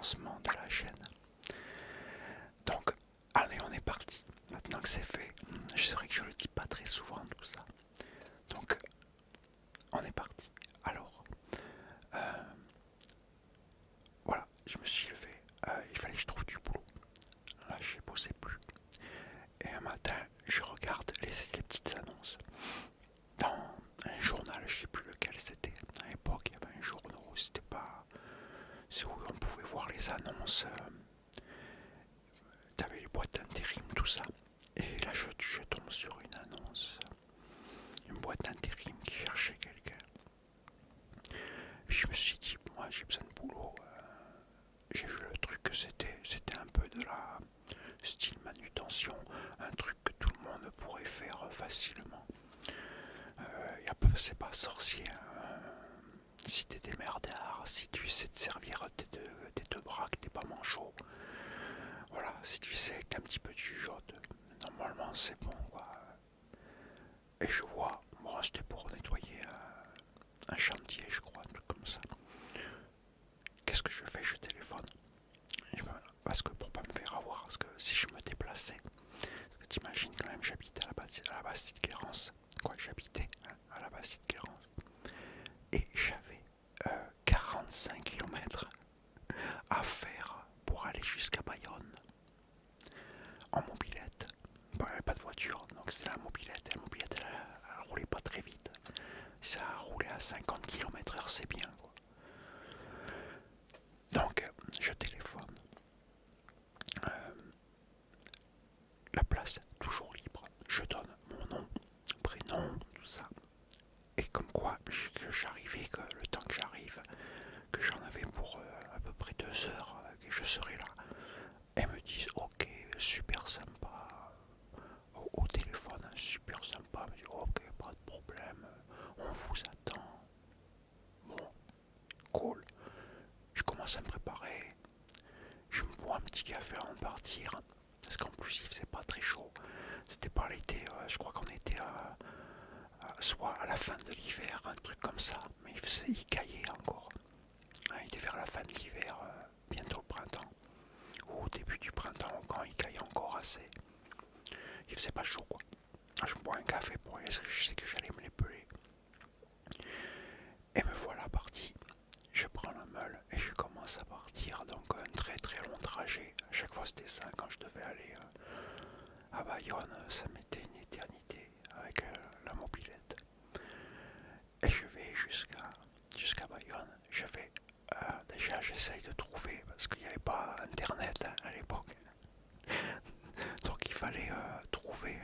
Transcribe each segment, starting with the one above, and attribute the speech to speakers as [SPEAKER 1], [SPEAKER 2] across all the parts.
[SPEAKER 1] lancement de la chaîne. Donc, allez, on est parti. Maintenant que c'est fait, c'est vrai que je le dis pas très souvent tout ça. Donc, on est parti. Alors, voilà, je me suis levé. Il fallait que je trouve du boulot. Là, je bossais plus. Et un matin, je regarde les petites annonces. Dans un journal, je sais plus lequel c'était. À l'époque, il y avait un journal où c'était pas. C'est où on pouvait voir les annonces. T'avais les boîtes d'intérim, tout ça. Et là, je tombe sur une annonce. Une boîte d'intérim qui cherchait quelqu'un. Puis je me suis dit, moi j'ai besoin de boulot. J'ai vu le truc que c'était un peu de la style manutention, un truc que tout le monde pourrait faire facilement. C'est pas sorcier. Si t'es démerdard, si tu sais te servir tes deux bras, que t'es pas manchot, voilà, si tu sais qu'un petit peu de jugeote, normalement c'est bon quoi. Et je vois, moi c'était pour nettoyer un chantier, je crois, un truc comme ça. Qu'est-ce que je fais? Je téléphone. Parce que pour pas me faire avoir, parce que si je me déplaçais, parce que t'imagines quand même, j'habite à la Bastide-Guérance, quoi que j'habitais à la Bastide-Guérance, et j'avais 45 kilomètres à faire pour aller jusqu'à Bayonne en mobilette. Bon, il n'y avait pas de voiture, donc c'était la mobilette, et la mobilette elle roulait pas très vite. Si ça roulait à 50 km/h, c'est bien quoi. Donc je téléphone. La place toujours libre. Je donne mon nom, prénom, tout ça. Et comme quoi, que j'arrivais, que le temps que j'arrive, que j'en avais pour à peu près 2 heures, que je serai là. Elles me disent ok, super sympa. Au téléphone, super sympa. Elles me disent ok, pas de problème, on vous attend. Bon, cool. Je commence à me préparer. Je me bois un petit café avant de partir. Parce qu'en plus, il faisait pas très chaud. C'était pas l'été, je crois qu'on était soit à la fin de l'hiver, un truc comme ça. Mais il caillait encore. Il était vers la fin de l'hiver, bientôt le printemps. Ou au début du printemps, quand il caillait encore assez. Il faisait pas chaud, quoi. Je bois un café pour aller, parce que je sais que j'allais me l'épeler. Et me voilà parti. Je prends la meule et je commence à partir. Donc un très très long trajet. À chaque fois c'était ça. Quand je devais aller à Bayonne, ça mettait une éternité avec la mobilette. Et je vais jusqu'à Bayonne. Je vais déjà j'essaye de trouver parce qu'il n'y avait pas internet à l'époque. Donc il fallait trouver.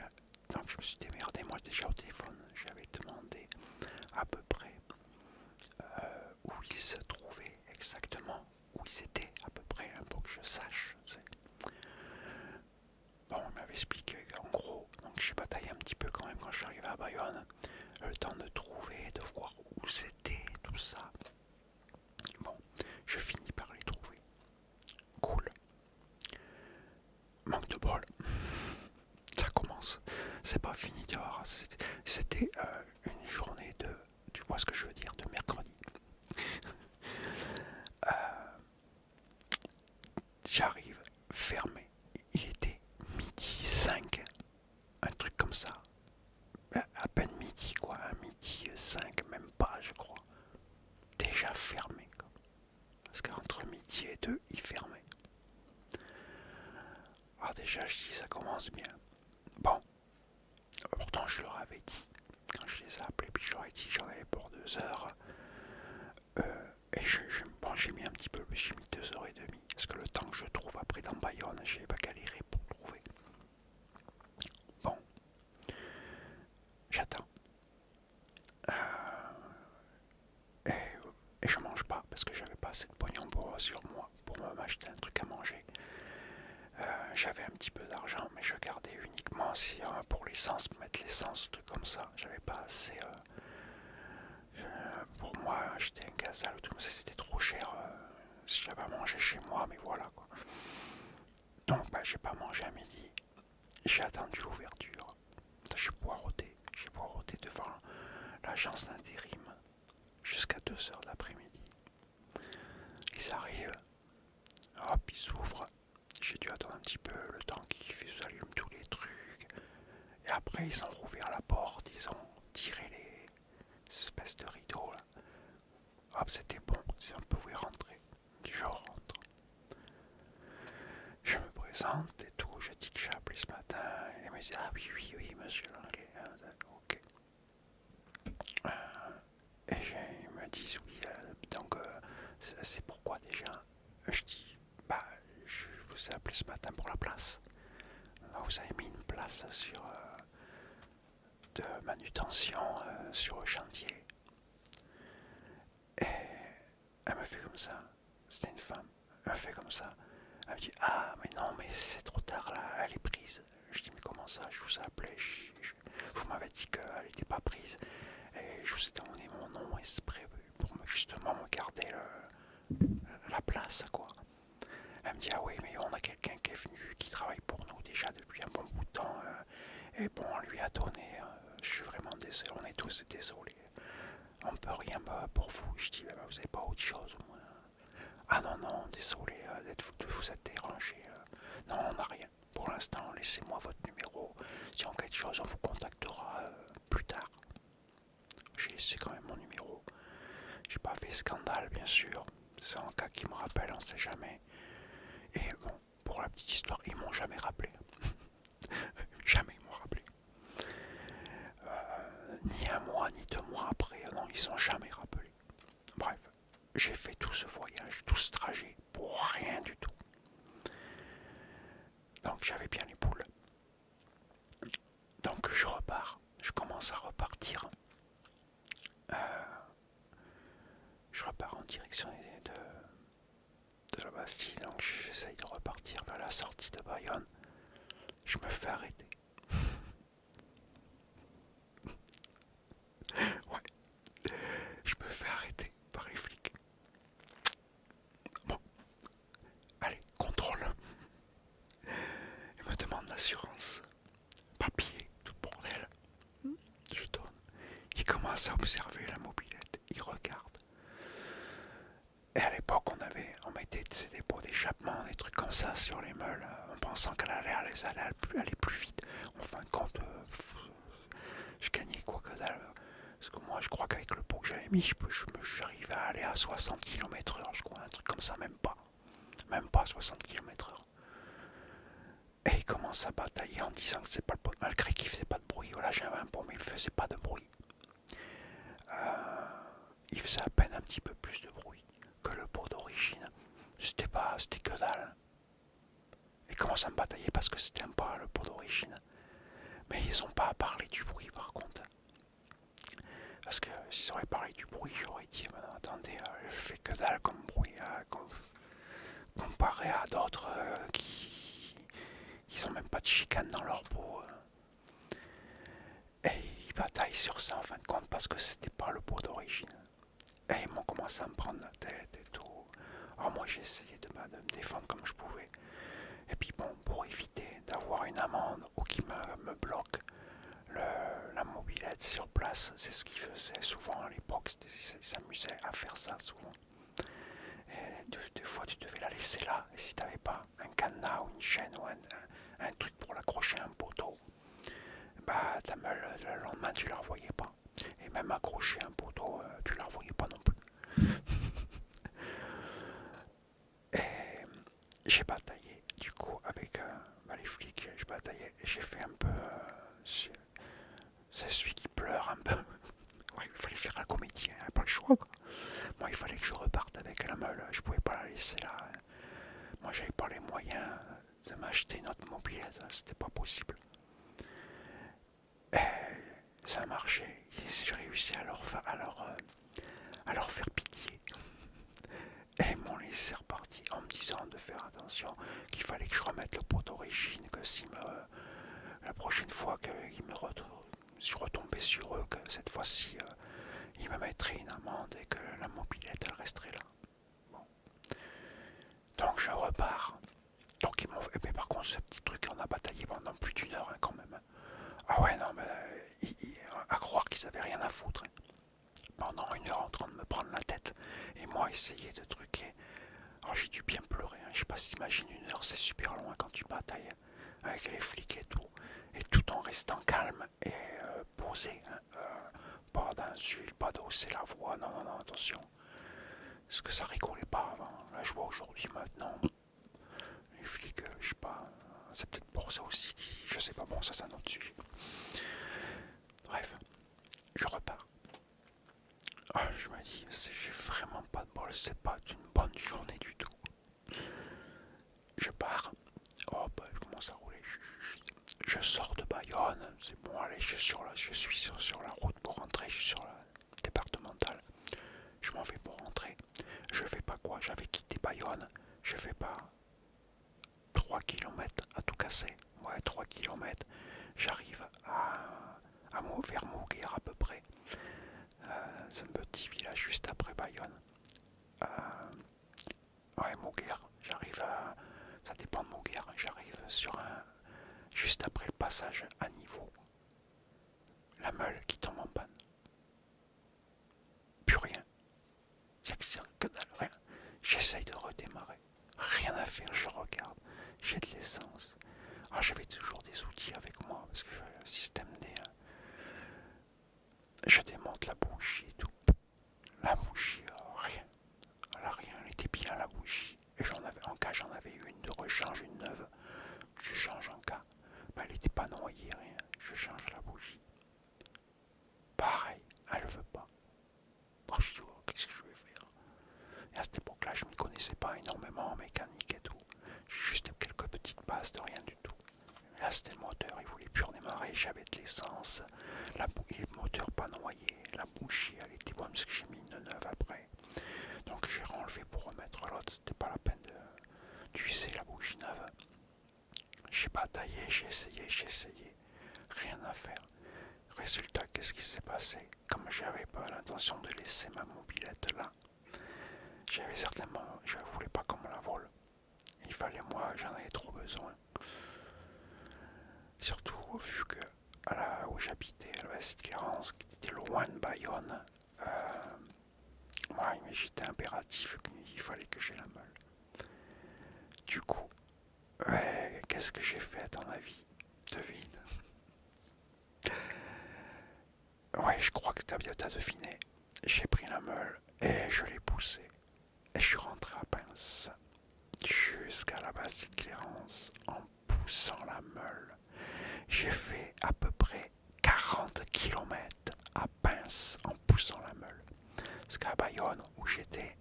[SPEAKER 1] Donc je me suis démerdé. Moi déjà au téléphone, j'avais demandé à peu près où ils se trouvaient exactement, où ils étaient à peu près, pour que je sache. Bon, on m'avait expliqué en gros, donc j'ai bataillé un petit peu quand même quand je suis arrivé à Bayonne, le temps de trouver, de voir où c'était, tout ça. Bon, je finis par les trouver. Cool. Manque de bol. Ça commence. C'est pas fini de voir. C'était une journée de, tu vois ce que je veux dire, de mercredi. J'arrive, fermé. Il était midi 5, un truc comme ça. À peine midi, quoi. À midi 5, même pas, je crois. Déjà fermé, quoi. Parce qu'entre midi et 2, il fermait. Alors déjà, je dis, ça commence bien. Bon, pourtant, je leur avais dit. Quand je les ai appelés, puis je leur ai dit, j'en avais pour 2 heures. Et bon, j'ai mis un petit peu, j'ai mis 2 heures et demie. Parce que le temps que je trouve après dans Bayonne, j'ai pas galéré pour trouver. Bon, j'attends. Et je mange pas parce que j'avais pas assez de pognon sur moi pour m'acheter un truc à manger. J'avais un petit peu d'argent, mais je gardais uniquement pour l'essence, pour mettre l'essence, truc comme ça. J'avais pas assez pour moi acheter un gazole, tout ça c'était trop cher si j'avais à manger chez moi, mais voilà quoi. Donc j'ai pas mangé à midi, j'ai attendu l'ouverture. J'ai poireauté devant l'agence d'intérim jusqu'à 2 heures de l'après-midi. Ils arrivent, hop, ils s'ouvrent. J'ai dû attendre un petit peu le temps qu'ils allument tous les trucs. Et après, ils ont rouvert la porte, ils ont tiré les espèces de rideaux là. Hop, c'était bon, si on pouvait rentrer. Je rentre. Je me présente et tout, je dis que j'ai appelé ce matin. Et il me dit, ah oui, monsieur Langlais. Ok. Et ils me disent, oui, donc c'est pourquoi déjà. Je dis, bah, je vous ai appelé ce matin pour la place. Vous avez mis une place sur de manutention sur le chantier. Et elle me fait comme ça. C'était une femme. Elle me fait comme ça. Elle me dit, ah mais non, mais c'est trop tard là, elle est prise. Je dis, mais comment ça, je vous ai appelé, vous m'avez dit qu'elle n'était pas prise. Et je vous ai donné mon nom exprès pour justement me garder la place, quoi. Elle me dit, ah oui, mais on a quelqu'un qui est venu, qui travaille pour nous déjà depuis un bon bout de temps. Et bon, on lui a donné. Je suis vraiment désolé, on est tous désolés. On peut rien pour vous. Je dis, vous n'avez pas autre chose au moins. Ah non, désolé de vous être dérangé. Non, on n'a rien. Pour l'instant, laissez-moi votre numéro. Si on a quelque chose, on vous contactera plus tard. J'ai laissé quand même mon numéro. J'ai pas fait scandale, bien sûr. C'est un cas qui me rappelle, on sait jamais. Et bon, pour la petite histoire, ils m'ont jamais rappelé. Jamais ils m'ont rappelé. Ni un mois, ni 2 mois après, non, ils sont jamais rappelés. Bref, j'ai fait tout ce voyage, tout ce trajet, pour rien du tout. Donc j'avais bien les boules. Donc je repars, je commence à repartir. Je repars en direction de la Bastille, donc j'essaye de repartir vers la sortie de Bayonne. Je me fais arrêter. Ouais, je me fais arrêter par les flics. Bon, allez, contrôle. Ils me demandent l'assurance. Papier, tout bordel. Je tourne. Ils commencent à observer la mobilette. Ils regardent. Et à l'époque, on mettait des dépôts d'échappement, des trucs comme ça sur les meules, en pensant qu'elle allait aller plus vite. En fin de compte, je gagnais quoi que dalle. Parce que moi, je crois qu'avec le pot que j'avais mis, j'arrivais à aller à 60 km/h, je crois, un truc comme ça, même pas. Même pas 60 km/h. Et il commence à batailler en disant que c'est pas le pot, malgré qu'il faisait pas de bruit. Voilà, j'avais un pot, mais il faisait pas de bruit. Il faisait à peine un petit peu plus de bruit que le pot d'origine. C'était que dalle. Ils commencent à me batailler parce que c'était pas le pot d'origine. Mais ils ont pas parlé du bruit par contre. Parce que s'ils auraient parlé du bruit, j'aurais dit, attendez, je fais que dalle comme bruit, comparé à d'autres qui ont même pas de chicane dans leur pot. Et ils bataillent sur ça en fin de compte parce que c'était pas le pot d'origine. Et ils m'ont commencé à me prendre la tête et tout. Alors moi j'ai essayé de me défendre comme je pouvais. Et puis bon, pour éviter d'avoir une amende ou qui me bloque la mobilette sur place, c'est ce qu'ils faisaient souvent à l'époque. Ils s'amusaient à faire ça souvent. Et des fois tu devais la laisser là. Et si t'avais pas un cadenas ou une chaîne ou un truc pour l'accrocher à un poteau, bah ta meule le lendemain tu la revoyais pas. Et même accrocher un poteau, tu la revoyais pas non plus. Et j'ai bataillé du coup avec les flics, j'ai bataillé et j'ai fait un peu c'est celui qui pleure un peu. Ouais, il fallait faire la comédie, hein, pas le choix quoi. Moi il fallait que je reparte avec la meule, je pouvais pas la laisser là. Moi j'avais pas les moyens de m'acheter une autre mobilette, c'était pas possible. Et ça a marché, j'ai réussi à leur faire pitié. Et ils m'ont laissé repartir en me disant de faire attention, qu'il fallait que je remette le pot d'origine, que si la prochaine fois que je retombais sur eux, que cette fois-ci ils me mettraient une amende et que la mobilette elle resterait là. Bon. Donc je repars. Donc ils m'ont fait, mais par contre ce petit truc on a bataillé pendant plus d'une heure hein, quand même. Ah ouais non mais à croire qu'ils avaient rien à foutre. Hein. Pendant une heure en train de me prendre la tête et moi essayer de truquer. Alors j'ai dû bien pleurer, hein. sais pas si t'imagines 1 heure, c'est super loin quand tu batailles avec les flics et tout en restant calme et posé. Hein. Pas d'insultes, pas d'hausser la voix, non, non, non, attention. Parce que ça rigolait pas avant. Là, je vois aujourd'hui, maintenant, les flics, je sais pas, c'est peut-être pour ça aussi, je sais pas, bon, ça c'est un autre sujet. Bref, je repars. Ah, je me dis, j'ai vraiment pas de bol, c'est pas une bonne journée du tout. Je pars, hop, je commence à rouler. Je sors de Bayonne, c'est bon, allez, je suis sur la route pour rentrer, je suis sur la départementale. Je m'en vais pour rentrer. Je fais pas quoi, j'avais quitté Bayonne, je fais pas 3 km à tout casser. Ouais, 3 km. J'arrive vers Mouguer à peu près. C'est un petit village juste après Bayonne. Ouais, Mouguer. J'arrive à... Ça dépend de Mouguer. J'arrive sur un... Juste après le passage à niveau. La meule qui tombe en panne. Plus rien. J'actionne que dalle, rien. J'essaye de redémarrer. Rien à faire, je regarde. J'ai de l'essence. Ah, j'avais toujours des outils avec moi parce que le système des... Je démonte la bougie et tout. La bougie, rien. Voilà, rien. Elle était bien la bougie. Et en cas, j'en avais une de rechange, une neuve. Je change en cas. Mais elle n'était pas noyée, rien. Je change la bougie. Pareil, elle veut pas. Oh, je dis, oh, qu'est-ce que je vais faire? Et à cette époque-là, je ne m'y connaissais pas énormément en mécanique et tout. Juste quelques petites bases de rien du tout. Et là, c'était le moteur, il voulait plus redémarrer, j'avais de l'essence. Le moteur pas noyé, la bougie, elle était bonne parce que j'ai mis une neuve après. Donc j'ai renlevé pour remettre l'autre, c'était pas la peine d'user la bougie neuve. J'ai bataillé, j'ai essayé, rien à faire. Résultat, qu'est-ce qui s'est passé? Comme j'avais pas l'intention de laisser ma mobilette là, j'avais certainement, je voulais pas qu'on me la vole. Il fallait moi, j'en avais trop besoin. Surtout vu que là où j'habitais, à la Cité Clérance, qui était loin de Bayonne, moi j'étais impératif qu'il fallait que j'ai la meule. Du coup, ouais, qu'est-ce que j'ai fait à ton avis? Devine. Ouais, je crois que t'as deviné. J'ai pris la meule et je l'ai poussée. Et je suis rentré à Pince jusqu'à la Bastide Clérance en poussant la meule. J'ai fait à peu près 40 km à Pince en poussant la meule. Parce qu'à Bayonne, où j'étais,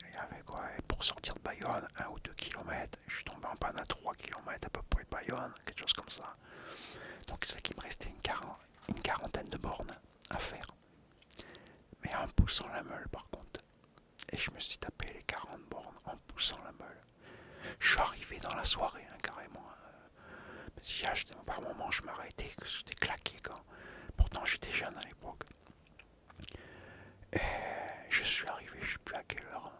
[SPEAKER 1] il y avait quoi? Et pour sortir de Bayonne, 1 ou 2 km, je suis tombé en panne à 3 km à peu près de Bayonne, quelque chose comme ça. Donc ça fait qu'il me restait une quarantaine de bornes à faire. Mais en poussant la meule par contre. Et je me suis tapé les 40 bornes en poussant la meule. Je suis arrivé dans la soirée, hein, carrément. Si par moment je m'arrêtais, que j'étais claqué quand. Pourtant j'étais jeune à l'époque. Et je suis arrivé, je sais plus à quelle heure.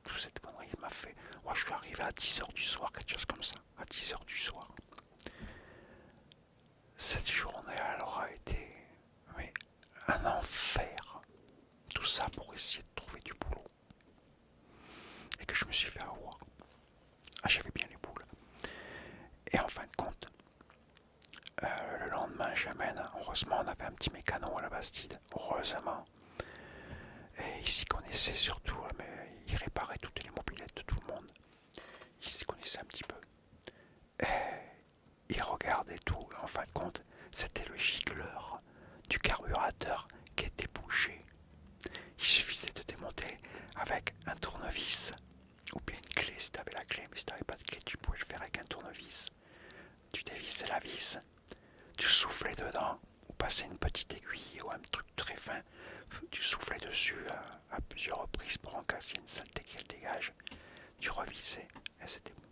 [SPEAKER 1] Toute cette connerie m'a fait. Moi je suis arrivé à 10h du soir, quelque chose comme ça. À 10h du soir. Cette journée alors a été un enfer. Tout ça pour essayer de trouver du boulot. Et que je me suis fait avoir. Ah, j'avais bien les boules. Et en fin de compte, le lendemain, j'amène. Heureusement, on avait un petit mécano à la Bastide. Heureusement. Et il s'y connaissait surtout, mais il réparait toutes les mobilettes de tout le monde. Il s'y connaissait un petit peu. Et il regardait tout. En fin de compte, c'était le gicleur du carburateur qui était bouché. Il suffisait de démonter avec un tournevis ou bien une clé si tu avais la clé, mais si tu n'avais pas de clé, tu pouvais le faire avec un tournevis. Tu dévissais la vis, tu soufflais dedans, ou passais une petite aiguille ou un truc très fin, tu soufflais dessus à plusieurs reprises pour encasser une saleté qu'elle dégage. Tu revissais et c'était bon.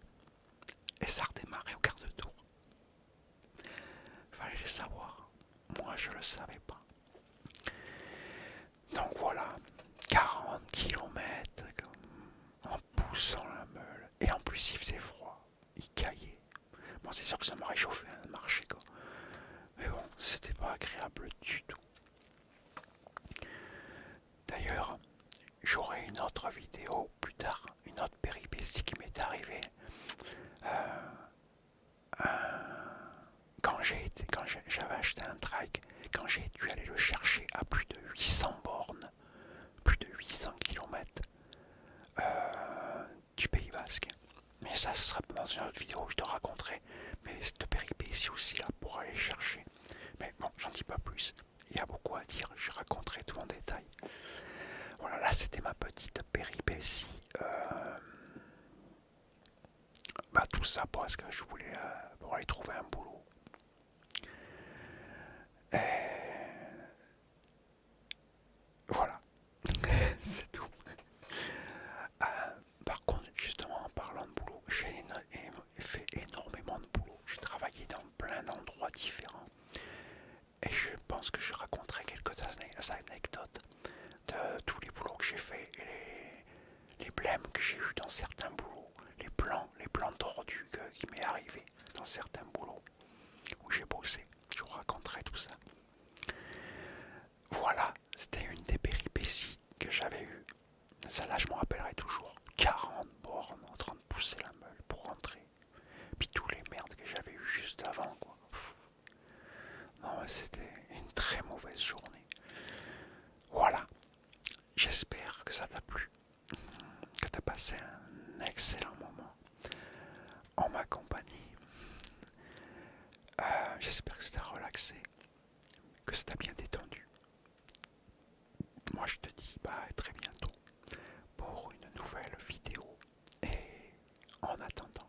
[SPEAKER 1] Et ça redémarrait au quart de tour. Fallait le savoir. Moi, je le savais pas. Donc voilà, 40 km en poussant la meule. Et en plus, il faisait froid. Il caillait. Bon, c'est sûr que ça m'a réchauffé de marcher, quoi. Mais bon, c'était pas agréable du tout. D'ailleurs, j'aurai une autre vidéo plus tard, une autre péripétie qui m'est arrivée mais ça ce sera dans une autre vidéo, je te raconterai. Mais cette péripétie aussi là pour aller chercher. Mais bon, j'en dis pas plus. Il y a beaucoup à dire, je raconterai tout en détail. Voilà, là c'était ma petite péripétie. Bah tout ça parce que je voulais pour aller trouver un boulot. Et voilà, c'est tout. Par contre, justement en parlant de boulot, j'ai fait énormément de boulot. J'ai travaillé dans plein d'endroits différents. Et je pense que je raconterai quelques anecdotes de tous les boulots que j'ai fait et les blèmes que j'ai eu dans certains boulots, les plans tordus qui m'est arrivé dans certains boulots où j'ai bossé. Je vous raconterai tout ça. Voilà, c'était une des péripéties que j'avais eues. Celle-là, je m'en rappellerai toujours. 40 bornes en train de pousser la meule pour rentrer. Puis tous les merdes que j'avais eues juste avant, quoi. Non, c'était une très mauvaise journée. Voilà. J'espère que ça t'a plu. Que t'as passé un excellent moment en ma compagnie. J'espère que ça t'a relaxé. Que ça t'a bien détendu. Moi, je te dis à très bientôt pour une nouvelle vidéo. Et en attendant,